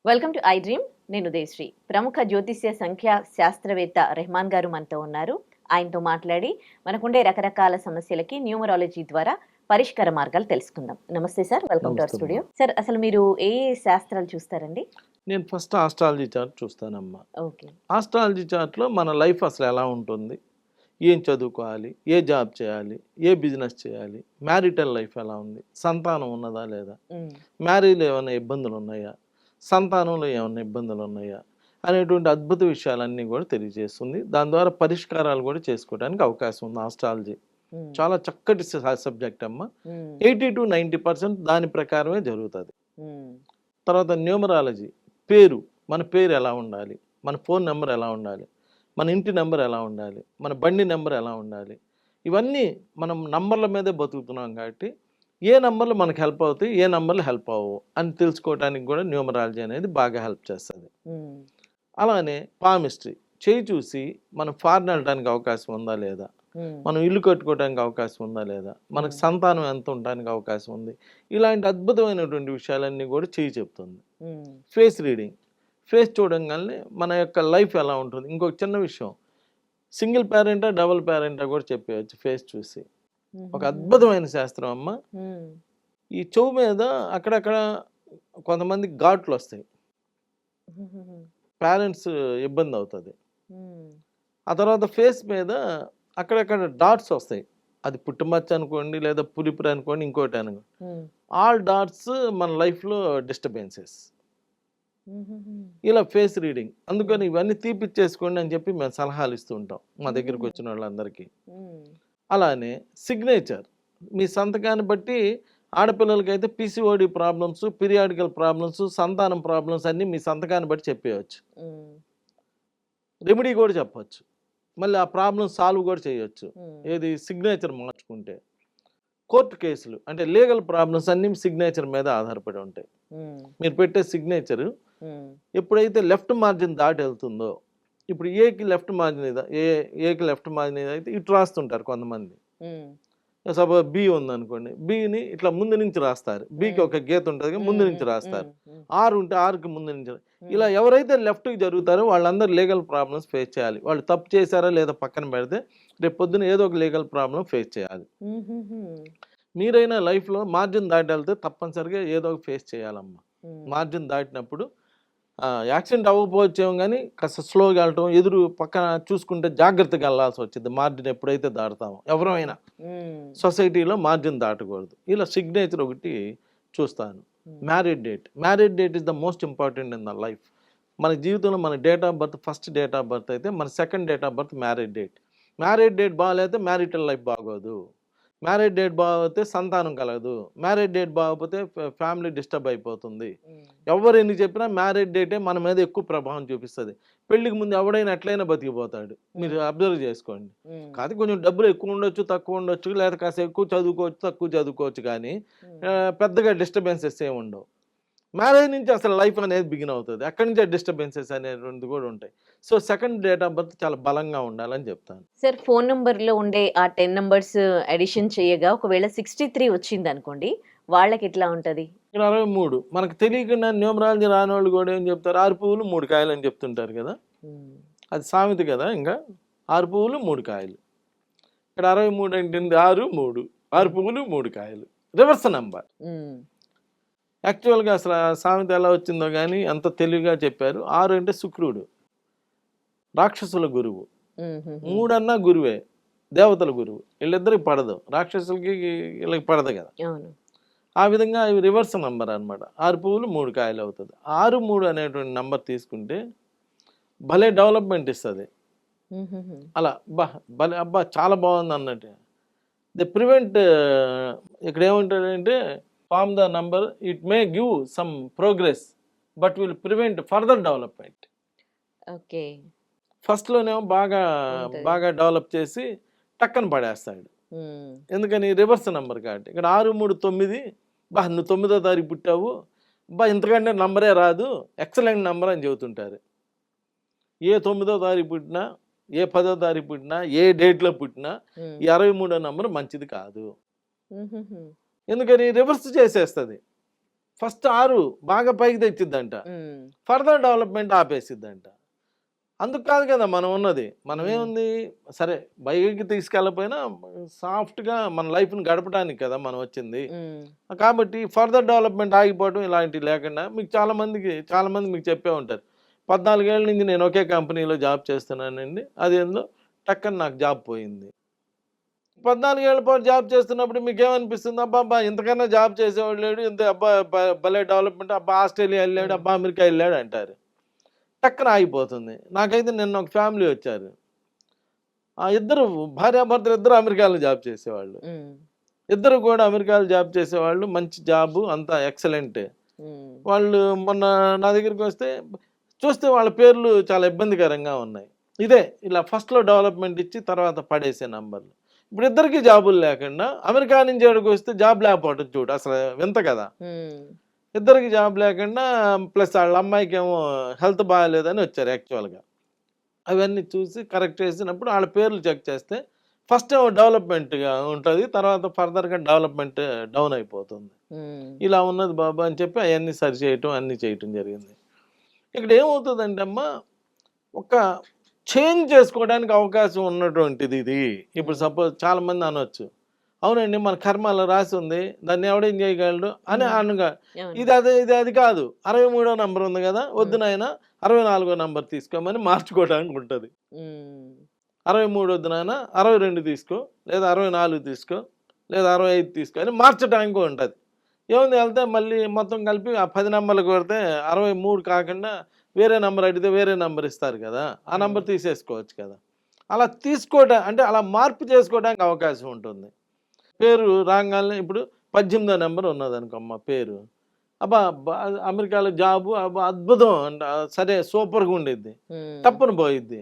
Welcome to I dream. నేను ఉదయశ్రీ. ప్రముఖ జ్యోతిష్య సంఖ్యా శాస్త్రవేత్త రెహమాన్ గారు మనతో ఉన్నారు. ఆయనతో మాట్లాడి మనకుండే రకరకాల సమస్యలకి న్యూమరాలజీ ద్వారా పరిష్కార మార్గాలు తెలుసుకుందాం. నమస్తే sir, welcome to our Namaste studio. అమ్మా. సార్, అసలు మీరు ఏ శాస్త్రాలు చూస్తారండి? నేను ఫస్ట్ ఆస్ట్రాలజీ చార్ట్ చూస్తానమ్మా. ఓకే. ఆస్ట్రాలజీ చార్ట్లో మన లైఫ్ అసలు ఎలా ఉంటుంది, ఏం చదువుకోవాలి, ఏ జాబ్ చేయాలి, ఏ బిజినెస్ చేయాలి, మ్యారిటల్ లైఫ్ ఎలా ఉంది, సంతానం ఉన్నదా లేదా, మ్యారేజ్లో ఏమైనా ఇబ్బందులు ఉన్నాయా, సంతానంలో ఏమైనా ఇబ్బందులు ఉన్నాయా అనేటువంటి అద్భుత విషయాలన్నీ కూడా తెలియజేస్తుంది. దాని ద్వారా పరిష్కారాలు కూడా చేసుకోవడానికి అవకాశం ఉంది. ఆస్ట్రాలజీ చాలా చక్కటి సబ్జెక్ట్ అమ్మ. 80-90% దాని ప్రకారమే జరుగుతుంది. తర్వాత న్యూమరాలజీ, పేరు, మన పేరు ఎలా ఉండాలి, మన ఫోన్ నెంబర్ ఎలా ఉండాలి, మన ఇంటి నెంబర్ ఎలా ఉండాలి, మన బండి నెంబర్ ఎలా ఉండాలి, ఇవన్నీ మనం నంబర్ల మీదే బతుకుతున్నాం కాబట్టి ఏ నంబర్లు మనకు హెల్ప్ అవుతాయి, ఏ నంబర్లు హెల్ప్ అవ్వవు అని తెలుసుకోవడానికి కూడా న్యూమరాలజీ అనేది బాగా హెల్ప్ చేస్తుంది. అలానే పామిస్ట్రీ, చేయి చూసి మనం ఫారెన్ వెళ్ళడానికి అవకాశం ఉందా లేదా, మనం ఇల్లు కట్టుకోవడానికి అవకాశం ఉందా లేదా, మనకు సంతానం ఎంత ఉండడానికి అవకాశం ఉంది, ఇలాంటి అద్భుతమైనటువంటి విషయాలన్నీ కూడా చేయి చెప్తుంది. ఫేస్ రీడింగ్, ఫేస్ చూడంగానే మన యొక్క లైఫ్ ఎలా ఉంటుంది. ఇంకొక చిన్న విషయం, సింగిల్ పేరెంటా డబుల్ పేరెంటా కూడా చెప్పేయచ్చు ఫేస్ చూసి. ఒక అద్భుతమైన శాస్త్రం అమ్మ. ఈ చెవు మీద అక్కడక్కడ కొంతమంది ఘాట్లు వస్తాయి, పేరెంట్స్ ఇబ్బంది అవుతుంది. ఆ తర్వాత ఫేస్ మీద అక్కడక్కడ డాట్స్ వస్తాయి, అది పుట్టుమచ్చ అనుకోండి లేదా పులిపురి అనుకోండి ఇంకోటి అనుకోండి. ఆల్ డాట్స్ మన లైఫ్లో డిస్టర్బెన్సెస్. ఇలా ఫేస్ రీడింగ్, అందుకని ఇవన్నీ తీపిచ్చేసుకోండి అని చెప్పి మేము సలహాలు ఇస్తూ ఉంటాం మా దగ్గరికి వచ్చిన వాళ్ళందరికీ. అలానే సిగ్నేచర్, మీ సంతకాన్ని బట్టి ఆడపిల్లలకైతే పిసిఓడి ప్రాబ్లమ్స్, పీరియాడికల్ ప్రాబ్లమ్స్, సంతానం ప్రాబ్లమ్స్ అన్నీ మీ సంతకాన్ని బట్టి చెప్పేయచ్చు. రెమెడీ కూడా చెప్పచ్చు, మళ్ళీ ఆ ప్రాబ్లమ్ సాల్వ్ కూడా చేయొచ్చు. ఏది సిగ్నేచర్ మార్చుకుంటే. కోర్టు కేసులు అంటే లీగల్ ప్రాబ్లమ్స్ అన్నీ సిగ్నేచర్ మీద ఆధారపడి ఉంటాయి. మీరు పెట్టే సిగ్నేచర్ ఎప్పుడైతే లెఫ్ట్ మార్జిన్ దాటి వెళ్తుందో, ఇప్పుడు ఏకి లెఫ్ట్ మార్జిన్ ఏకి లెఫ్ట్ మార్జిన్ అయితే ఇటు రాస్తుంటారు కొంతమంది. సపోజ్ బి ఉందనుకోండి, బిని ఇట్లా ముందు నుంచి రాస్తారు, బికి ఒక గీత ఉంటుంది ముందు నుంచి రాస్తారు. ఆర్ ఉంటే ఆర్కి ముందు నుంచి. ఇలా ఎవరైతే లెఫ్ట్కి జరుగుతారో వాళ్ళందరూ లీగల్ ప్రాబ్లమ్స్ ఫేస్ చేయాలి. వాళ్ళు తప్పు చేశారా లేదా పక్కన పెడితే రేపు పొద్దున ఏదో ఒక లీగల్ ప్రాబ్లం ఫేస్ చేయాలి. మీరైనా లైఫ్లో మార్జిన్ దాటి వెళ్తే తప్పనిసరిగా ఏదో ఒక ఫేస్ చేయాలమ్మా. మార్జిన్ దాటినప్పుడు యాక్సిడెంట్ అవ్వకపోవచ్చేమో కానీ కాస్త స్లోగా వెళ్ళటం, ఎదురు పక్కన చూసుకుంటే జాగ్రత్తగా వెళ్ళాల్సి వచ్చింది. మార్జిన్ ఎప్పుడైతే దాటుతామో ఎవరైనా సొసైటీలో మార్జిన్ దాటకూడదు. ఇలా సిగ్నేచర్ ఒకటి చూస్తాను. Married date is the most important in the life. మన జీవితంలో మన date of birth first date of birth అయితే మన second date of birth married date బాగాలేతే మ్యారిటల్ లైఫ్ బాగోదు. మ్యారేజ్ డేట్ బాగోతే సంతానం కలగదు. మ్యారేజ్ డేట్ బాగోపోతే ఫ్యామిలీ డిస్టర్బ్ అయిపోతుంది. ఎవరు ఎన్ని చెప్పినా మ్యారేజ్ డేటే మన మీద ఎక్కువ ప్రభావం చూపిస్తుంది. పెళ్లికి ముందు ఎవడైనా ఎట్లయినా బతికిపోతాడు, మీరు అబ్జర్వ్ చేసుకోండి. కాదు కొంచెం డబ్బులు ఎక్కువ ఉండొచ్చు, తక్కువ ఉండొచ్చు, లేదా కాస్త ఎక్కువ చదువుకోవచ్చు, తక్కువ చదువుకోవచ్చు, కానీ పెద్దగా డిస్టర్బెన్సెస్ ఏమి ఉండవు. మ్యారేజ్ నుంచి అసలు లైఫ్ అనేది బిగిన్ అవుతుంది, అక్కడి నుంచి డిస్టర్బెన్సెస్ అనేటువంటిది కూడా ఉంటాయి. So second date of birth చాలా బలంగా ఉండాలని చెప్తాను. సార్, ఫోన్ నంబర్లో ఉండే ఆ 10 నంబర్స్ అడిషన్ చేయగా ఒకవేళ 63 వచ్చింది అనుకోండి, వాళ్ళకి ఎట్లా ఉంటుంది? ఇక్కడ 63 మనకు తెలియకుండా న్యూమరాలజీ రాని వాళ్ళు కూడా ఏం చెప్తారు, 6 పువ్వులు 3 కాయలు అని చెప్తుంటారు కదా. అది సామెత కదా. ఇంకా 6 పువ్వులు 3 కాయలు, ఇక్కడ 63 అంటే 6 పువ్వులు 3 కాయలు రివర్స్ నంబర్. యాక్చువల్గా అసలు సామెత ఎలా వచ్చిందో కానీ అంత తెలివిగా చెప్పారు. 6 అంటే శుక్రుడు, రాక్షసుల గురువు. 3 అన్నా గురువే, దేవతల గురువు. వీళ్ళిద్దరికి పడదు, రాక్షసులకి వీళ్ళకి పడదు కదా. ఆ విధంగా ఇవి రివర్స్ నంబర్ అనమాట. 6 పువ్వులు 3 కాయలు అవుతుంది. 6-3 అనేటువంటి నంబర్ తీసుకుంటే భలే డెవలప్మెంట్ ఇస్తుంది. అలా భలే అబ్బా చాలా బాగుంది అన్నట్టు. ది ప్రివెంట్, ఇక్కడ ఏమంటాడంటే form the number, it may give some progress but will prevent further development. Okay. ఫస్ట్లోనేమో బాగా డెవలప్ చేసి టక్కన పడేస్తాడు. ఎందుకని రివర్స్ నెంబర్ కాబట్టి. ఇక్కడ 6-3-9, నువ్వు 9వ తారీఖు పుట్టావు, ఇంతకంటే నంబరే రాదు, ఎక్సలెంట్ నెంబర్ అని చెబుతుంటారు. ఏ 9వ తారీఖు పుట్టినా, ఏ 10వ తారీఖు పుట్టినా, ఏ డేట్లో పుట్టినా ఈ 63వ నంబర్ మంచిది కాదు. ఎందుకని రివర్స్ చేసేస్తుంది. ఫస్ట్ 6 బాగా పైకి తెచ్చిద్దంట, ఫర్దర్ డెవలప్మెంట్ ఆపేసిద్దంట. అందుకు కాదు కదా మనం ఉన్నది. మనం ఏముంది, సరే పైకి తీసుకెళ్ళకపోయినా సాఫ్ట్గా మన లైఫ్ని గడపడానికి కదా మనం వచ్చింది. కాబట్టి ఫర్దర్ డెవలప్మెంట్ ఆగిపోవడం ఇలాంటివి లేకుండా మీకు చాలామంది మీకు చెప్పే ఉంటారు, 14 ఏళ్ళ నుంచి నేను ఒకే కంపెనీలో జాబ్ చేస్తున్నానండి, అదేందో టక్కన నాకు జాబ్ పోయింది. 14 ఏళ్ల పాటు జాబ్ చేస్తున్నప్పుడు మీకేమనిపిస్తుంది, అబ్బా ఇంతకన్నా జాబ్ చేసేవాడు లేడు, ఇంత అబ్బా భలే డెవలప్మెంట్, అబ్బా ఆస్ట్రేలియా వెళ్ళాడు, అబ్బా అమెరికా వెళ్ళాడు అంటారు. టక్కన ఆగిపోతుంది. నాకైతే నిన్న ఒక ఫ్యామిలీ వచ్చారు, ఆ ఇద్దరు భార్యాభర్తలు ఇద్దరు అమెరికాలో జాబ్ చేసేవాళ్ళు, ఇద్దరు కూడా అమెరికాలో జాబ్ చేసేవాళ్ళు, మంచి జాబు, అంతా ఎక్సలెంట్. వాళ్ళు మొన్న నా దగ్గరికి వస్తే చూస్తే వాళ్ళ పేర్లు చాలా ఇబ్బందికరంగా ఉన్నాయి. ఇదే ఇలా ఫస్ట్లో డెవలప్మెంట్ ఇచ్చి తర్వాత పడేసే నంబర్లు. ఇప్పుడు ఇద్దరికి జాబులు లేకుండా అమెరికా నుంచి ఏడుకు వస్తే జాబ్ లేకపోవడం చూడు, అసలు వింత కదా. ఇద్దరికి జాబ్ లేకుండా ప్లస్ వాళ్ళ అమ్మాయికి ఏమో హెల్త్ బాగాలేదని వచ్చారు యాక్చువల్గా. అవన్నీ చూసి కరెక్ట్ చేసినప్పుడు వాళ్ళ పేర్లు చెక్ చేస్తే ఫస్ట్ ఏమో డెవలప్మెంట్గా ఉంటుంది, తర్వాత ఫర్దర్గా డెవలప్మెంట్ డౌన్ అయిపోతుంది. ఇలా ఉన్నది బాబా అని చెప్పి అవన్నీ సరి చేయటం అన్నీ చేయటం జరిగింది. ఇక్కడ ఏమవుతుందంటే అమ్మ, ఒక చేంజ్ చేసుకోవడానికి అవకాశం ఉన్నటువంటిది ఇది. ఇప్పుడు సపోజ్ చాలామంది అనొచ్చు, అవునండి మన కర్మ అలా రాసి ఉంది, దాన్ని ఎవడేం చేయగలడు అని అనగా, ఇది అది కాదు, 63వ నంబర్ ఉంది కదా, వద్దు నాయన 64వ నంబర్ తీసుకోమని మార్చుకోవడానికి ఉంటుంది. 63 వద్దు నాయన 62 తీసుకో, లేదా 64 తీసుకో, లేదా 65 తీసుకో అని మార్చడానికి ఉంటుంది. ఏముంది, వెళ్తే మళ్ళీ మొత్తం కలిపి ఆ 10 నంబర్లు కొడితే 63 కాకుండా వేరే నెంబర్ అడిగితే వేరే నెంబర్ ఇస్తారు కదా, ఆ నెంబర్ తీసేసుకోవచ్చు కదా. అలా అంటే అలా మార్పు చేసుకోవడానికి అవకాశం ఉంటుంది. పేరు రాగానే ఇప్పుడు 18వ నెంబర్ ఉన్నది అనుకోమ్మ పేరు, అబ్బా అమెరికాలో జాబు అబ్బా అద్భుతం అంట, సరే సూపర్గా ఉండిద్ది, తప్పని పోయిద్ది.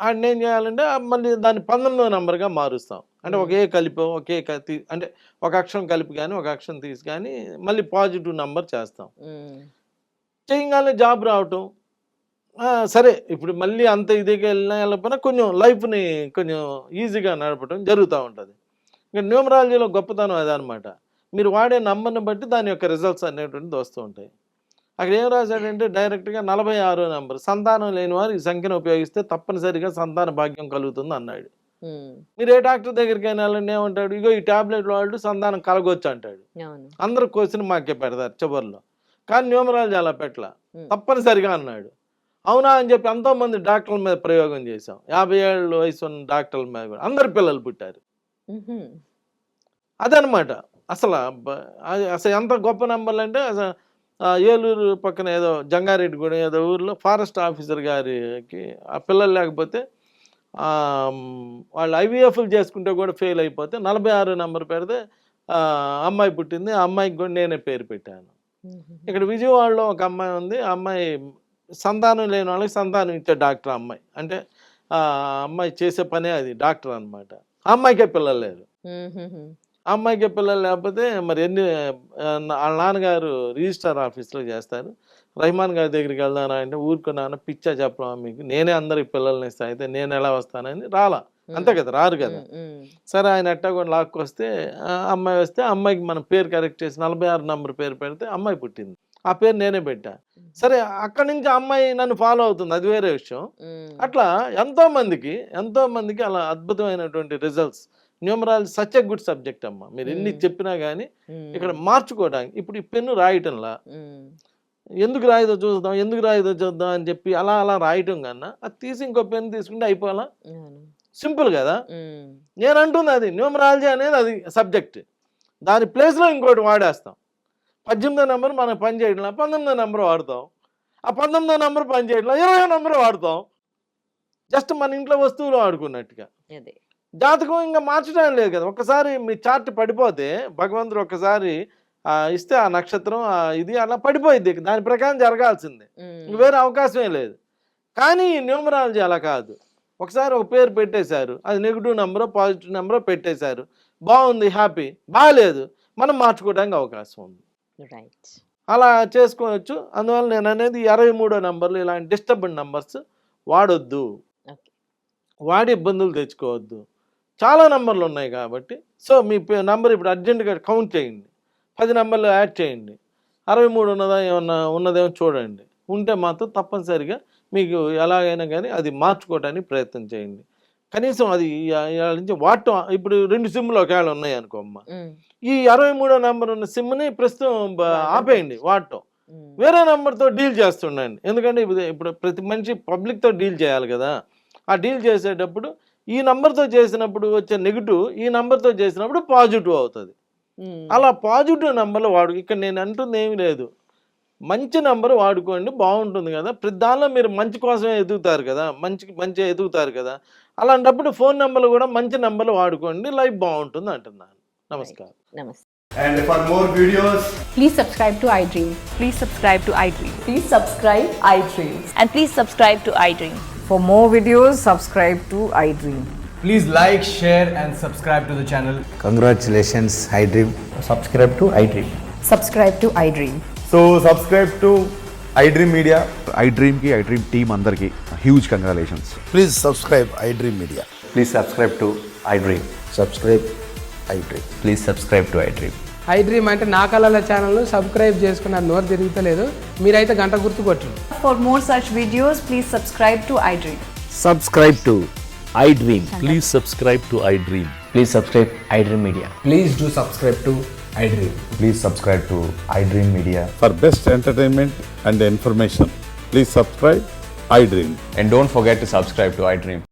ఆయన ఏం చేయాలంటే మళ్ళీ దాన్ని 19వ నెంబర్గా మారుస్తాం. అంటే ఒకే కలిపి అంటే ఒక అక్షరం కలిపి కానీ ఒక అక్షరం తీసి కానీ మళ్ళీ పాజిటివ్ నెంబర్ చేస్తాం. చేయగానే జాబ్ రావటం, సరే ఇప్పుడు మళ్ళీ అంత ఇదిగా వెళ్ళిపోయినా కొంచెం లైఫ్ని కొంచెం ఈజీగా నడపడం జరుగుతూ ఉంటుంది. ఇంకా న్యూమరాలజీలో గొప్పతనం అదనమాట, మీరు వాడే నంబర్ని బట్టి దాని యొక్క రిజల్ట్స్ అనేటువంటిది వస్తూ ఉంటాయి. అక్కడ ఏం రాశాడంటే డైరెక్ట్గా 46వ నెంబర్, సంతానం లేని వారు ఈ సంఖ్యను ఉపయోగిస్తే తప్పనిసరిగా సంతాన భాగ్యం కలుగుతుంది అన్నాడు. మీరు ఏ డాక్టర్ దగ్గరికి వెళ్ళాలని ఏమంటాడు, ఇగో ఈ టాబ్లెట్ వాడు సంతానం కలగొచ్చు అంటాడు. అందరూ క్వశ్చన్ మాకే పెడతారు చివరిలో, కానీ న్యూమరాలజీ అలా పెట్టలా, తప్పనిసరిగా అన్నాడు. అవునా అని చెప్పి ఎంతోమంది డాక్టర్ల మీద ప్రయోగం చేశాం. 50 ఏళ్ళ వయసు ఉన్న డాక్టర్ల మీద కూడా అందరు పిల్లలు పుట్టారు. అదనమాట అసలు. అసలు ఎంత గొప్ప నెంబర్లు అంటే, అసలు ఏలూరు పక్కన ఏదో జంగారెడ్డిగూడెం ఏదో ఊర్లో ఫారెస్ట్ ఆఫీసర్ గారికి ఆ పిల్లలు లేకపోతే వాళ్ళు ఐవీఎఫ్లు చేసుకుంటే కూడా ఫెయిల్ అయిపోతే 46 నెంబర్ పెడితే అమ్మాయి పుట్టింది. ఆ అమ్మాయికి కూడా నేనే పేరు పెట్టాను. ఇక్కడ విజయవాడలో ఒక అమ్మాయి ఉంది, ఆ అమ్మాయి సంతానం లేని వాళ్ళకి సంతానం ఇచ్చే డాక్టర్ అమ్మాయి. అంటే ఆ అమ్మాయి చేసే పనే అది, డాక్టర్ అనమాట. ఆ అమ్మాయికే పిల్లలు లేరు. ఆ అమ్మాయికే పిల్లలు లేకపోతే మరి వాళ్ళ నాన్నగారు రిజిస్ట్రార్ ఆఫీస్లో చేస్తారు. రహమాన్ గారి దగ్గరికి వెళ్దానా అంటే, ఊరుకున్నాను పిచ్చా చెప్పడం మీకు, నేనే అందరికి పిల్లల్ని ఇస్తాను, అయితే నేను ఎలా వస్తానని రాలా. అంతే కదా, రారు కదా. సరే ఆయన ఎట్టా కూడా లాక్కొస్తే అమ్మాయి వస్తే అమ్మాయికి మనం పేరు కరెక్ట్ చేసి 46 నంబర్ పేరు పెడితే అమ్మాయి పుట్టింది. ఆ పేరు నేనే పెట్టా. సరే అక్కడి నుంచి అమ్మాయి నన్ను ఫాలో అవుతుంది, అది వేరే విషయం. అట్లా ఎంతో మందికి అలా అద్భుతమైనటువంటి results. Numerology such a good subject అమ్మ, మీరు ఎన్ని చెప్పినా కానీ ఇక్కడ మార్చుకోవడానికి. ఇప్పుడు ఈ పెన్ను రాయటంలా ఎందుకు రాయదో చూద్దాం అని చెప్పి అలా రాయటం కన్నా అది తీసి ఇంకో పెన్ను తీసుకుంటే అయిపోవాలా, సింపుల్ కదా. నేను అంటుంది అది న్యూమరాలజీ అనేది అది సబ్జెక్ట్, దాని ప్లేస్లో ఇంకోటి వాడేస్తాం. 18వ నెంబర్ మనం పని చేయడంలో 19వ నెంబర్ వాడతాం, ఆ 19వ నెంబర్ పని చేయడంలో 20వ నెంబర్ వాడతాం. జస్ట్ మన ఇంట్లో వస్తువులు వాడుకున్నట్టుగా. జాతకం ఇంకా మార్చడం లేదు కదా. ఒక్కసారి మీ చార్ట్ పడిపోతే భగవంతుడు ఒక్కసారి ఇస్తే ఆ నక్షత్రం ఇది అలా పడిపోయింది, దాని ప్రకారం జరగాల్సిందే, వేరే అవకాశమే లేదు. కానీ న్యూమరాలజీ అలా కాదు. ఒకసారి ఒక పేరు పెట్టేశారు, అది నెగిటివ్ నెంబరో పాజిటివ్ నెంబరో పెట్టేశారు, బాగుంది హ్యాపీ, బాగాలేదు, మనం మార్చుకోవడానికి అవకాశం ఉంది. అలా చేసుకోవచ్చు. అందువల్ల నేను అనేది 63వ నెంబర్లు ఇలాంటి డిస్టర్బ్డ్ నెంబర్స్ వాడొద్దు, వాడి ఇబ్బందులు తెచ్చుకోవద్దు. చాలా నెంబర్లు ఉన్నాయి కాబట్టి. సో మీ నెంబర్ ఇప్పుడు అర్జెంటుగా కౌంట్ చేయండి, 10 నెంబర్లు యాడ్ చేయండి. 63 ఉన్నదా ఏమన్నా ఉన్నదేమో చూడండి. ఉంటే మాత్రం తప్పనిసరిగా మీకు ఎలాగైనా కానీ అది మార్చుకోవడానికి ప్రయత్నం చేయండి. కనీసం అది ఇవాళ నుంచి వాడటం ఇప్పుడు 2 సిమ్‌లు ఒకవేళ ఉన్నాయనుకో అమ్మ. ఈ 63 నంబర్ ఉన్న సిమ్‌ని ప్రస్తుతం ఆపేయండి వాడటం. వేరే నంబర్‌తో డీల్ చేస్తుండండి. ఎందుకంటే ఇప్పుడు ప్రతి మనిషి పబ్లిక్‌తో డీల్ చేయాలి కదా! ఆ డీల్ చేసేటప్పుడు ఈ నంబర్‌తో చేసినప్పుడు వచ్చే నెగెటివ్ ఈ నంబర్‌తో చేసినప్పుడు పాజిటివ్ అవుతది. అలా పాజిటివ్ నంబర్లు ఇక్కడ నేను అంటుంది ఏమీ లేదు. మంచి నంబర్ వాడుకోండి బాగుంటుంది కదా! ప్రతి దానిలో మీరు మంచి కోసమే ఎదుగుతారు కదా! మంచిగా ఎదుగుతారు కదా! అలాంటప్పుడు ఫోన్ నంబర్లు కూడా మంచి నంబర్లు వాడుకోండి. లైఫ్ బాగుంటుంది అంటున్నాను. నమస్కారం. నమస్తే. And for more videos, Please subscribe to iDream. Please subscribe to iDream. Please subscribe iDream. And please subscribe to iDream. For more videos, subscribe to iDream. please like, share, and subscribe to the channel. Congratulations, iDream. Subscribe to iDream. Subscribe to iDream. So subscribe to iDream Media. iDream की iDream team अंदर की huge congratulations. Please subscribe iDream Media. Please subscribe to iDream. Subscribe iDream. Please subscribe to iDream. iDream అంటే నా కళల channel subscribe చేసుకున్న నోరు తిరుగుతలేదు. మీరైతే గంట గుర్తు కొట్టండి. For more such videos, please subscribe to iDream. Subscribe to iDream. Please subscribe to iDream. Please subscribe iDream Media. Please do subscribe to iDream. Please subscribe to iDream Media. For best entertainment and information, please subscribe iDream. And don't forget to subscribe to iDream.